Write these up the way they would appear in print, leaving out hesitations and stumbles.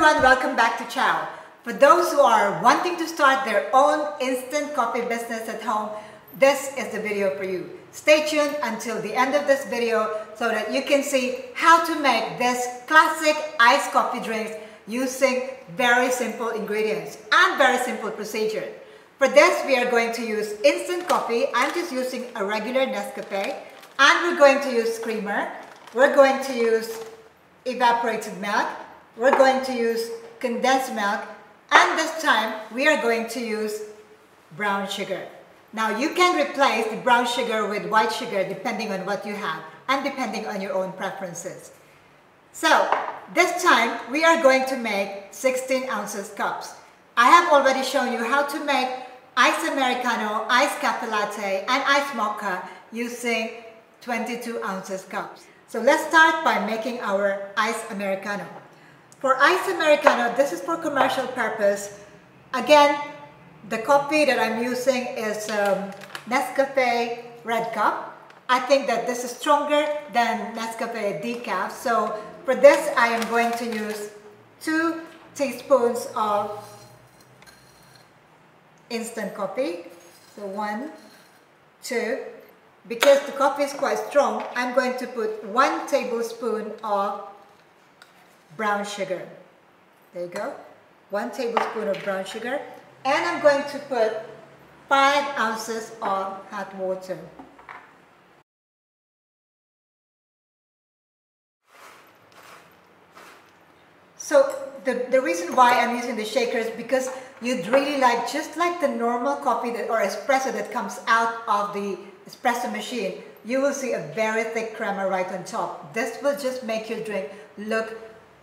everyone, welcome back to Chao. For those who are wanting to start their own instant coffee business at home, this is the video for you. Stay tuned until the end of this video so that you can see how to make this classic iced coffee drinks using very simple ingredients and very simple procedure. For this, we are going to use instant coffee. I'm just using a regular Nescafe, and we're going to use creamer. We're going to use evaporated milk. We're going to use condensed milk, and this time we are going to use brown sugar. Now you can replace the brown sugar with white sugar depending on what you have and depending on your own preferences. So this time we are going to make 16 ounces cups. I have already shown you how to make iced Americano, iced cafe latte, and iced mocha using 22 ounces cups. So let's start by making our iced Americano. For iced Americano, this is for commercial purpose. Again, the coffee that I'm using is Nescafe Red Cup. I think that this is stronger than Nescafe Decaf. So for this, I am going to use 2 teaspoons of instant coffee. So 1, 2. Because the coffee is quite strong, I'm going to put 1 tablespoon of brown sugar. There you go. 1 tablespoon of brown sugar. And I'm going to put 5 ounces of hot water. So the reason why I'm using the shaker is because you'd really like, just like the normal coffee or espresso that comes out of the espresso machine, you will see a very thick crema right on top. This will just make your drink look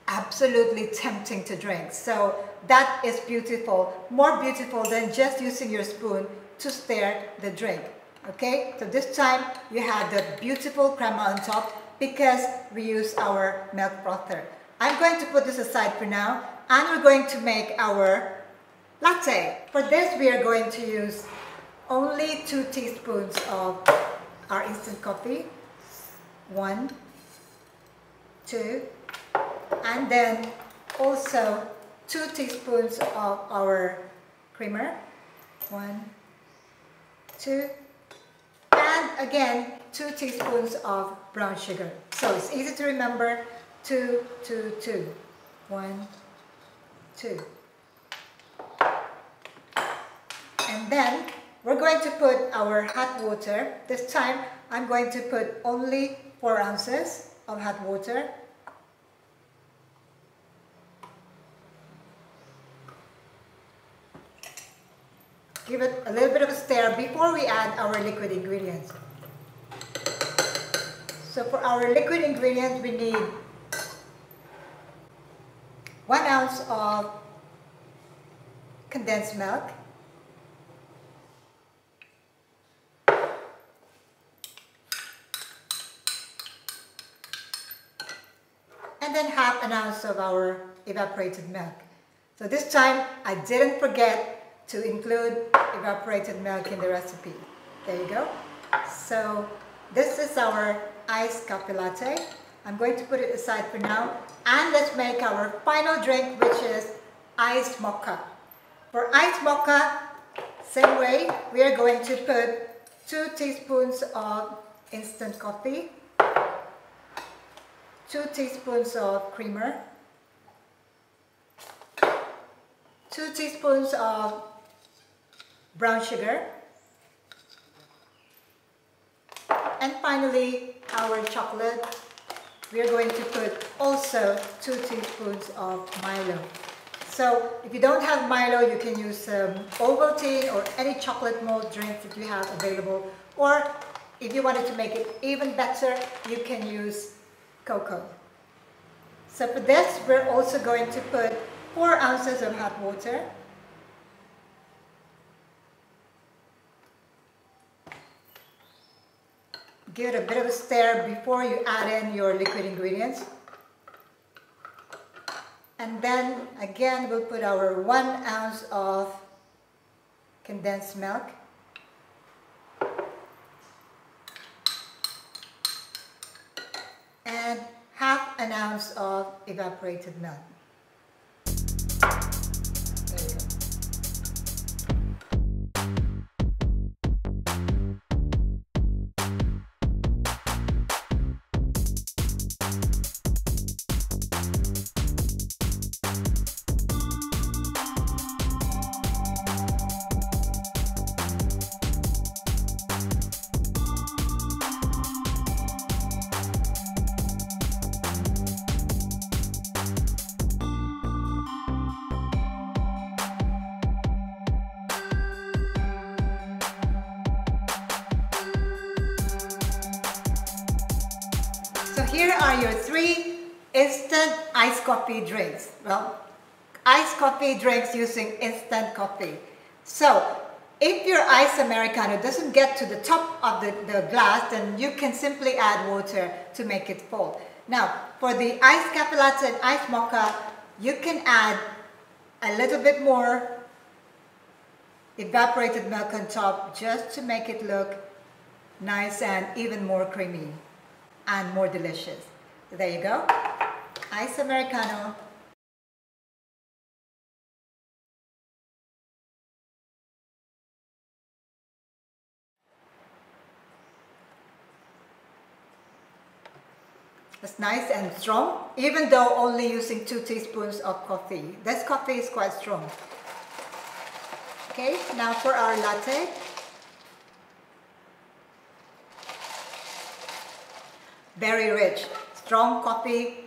absolutely tempting to drink. So that is beautiful, more beautiful than just using your spoon to stir the drink. Okay, so this time you have the beautiful crema on top because we use our milk frother. I'm going to put this aside for now, and we're going to make our latte. For this, we are going to use only 2 teaspoons of our instant coffee. 1, 2, and then also 2 teaspoons of our creamer. 1, 2, and again 2 teaspoons of brown sugar. So it's easy to remember. 2, 2, 2. 1, 2. And then we're going to put our hot water. This time I'm going to put only 4 ounces of hot water. Give it a little bit of a stir before we add our liquid ingredients. So for our liquid ingredients, we need 1 ounce of condensed milk, and then half an ounce of our evaporated milk. So this time I didn't forget to include evaporated milk in the recipe. There you go. So this is our iced coffee latte. I'm going to put it aside for now, and let's make our final drink, which is iced mocha. For iced mocha, same way, we are going to put 2 teaspoons of instant coffee, 2 teaspoons of creamer, 2 teaspoons of brown sugar, and finally our chocolate. We are going to put also 2 teaspoons of Milo. So if you don't have Milo, you can use Ovaltine or any chocolate malt drink that you have available. Or if you wanted to make it even better, you can use cocoa. So for this, we're also going to put 4 ounces of hot water. Give it a bit of a stir before you add in your liquid ingredients. And then again, we'll put our 1 ounce of condensed milk. And half an ounce of evaporated milk. So here are your 3 instant iced coffee drinks. Well, iced coffee drinks using instant coffee. So if your iced Americano doesn't get to the top of the glass, then you can simply add water to make it full. Now, for the iced cafe latte and iced mocha, you can add a little bit more evaporated milk on top just to make it look nice and even more creamy and more delicious. So there you go. Iced Americano. It's nice and strong, even though only using 2 teaspoons of coffee. This coffee is quite strong. Okay, now for our latte. Very rich, strong coffee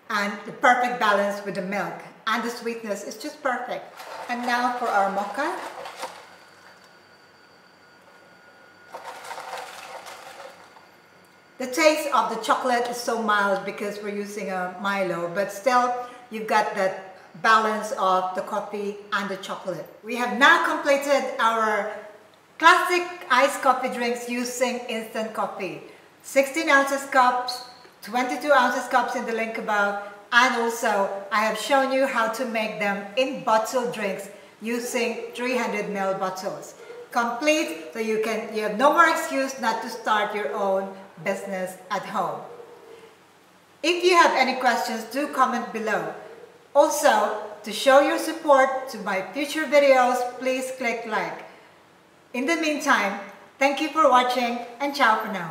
and the perfect balance with the milk, and the sweetness is just perfect. And now for our mocha. The taste of the chocolate is so mild because we're using a Milo, but still you've got that balance of the coffee and the chocolate. We have now completed our classic iced coffee drinks using instant coffee. 16 ounces cups, 22 ounces cups in the link above, and also I have shown you how to make them in bottled drinks using 300 ml bottles. Complete, so you have no more excuse not to start your own business at home. If you have any questions, do comment below. Also, to show your support to my future videos, please click like. In the meantime, thank you for watching, and ciao for now.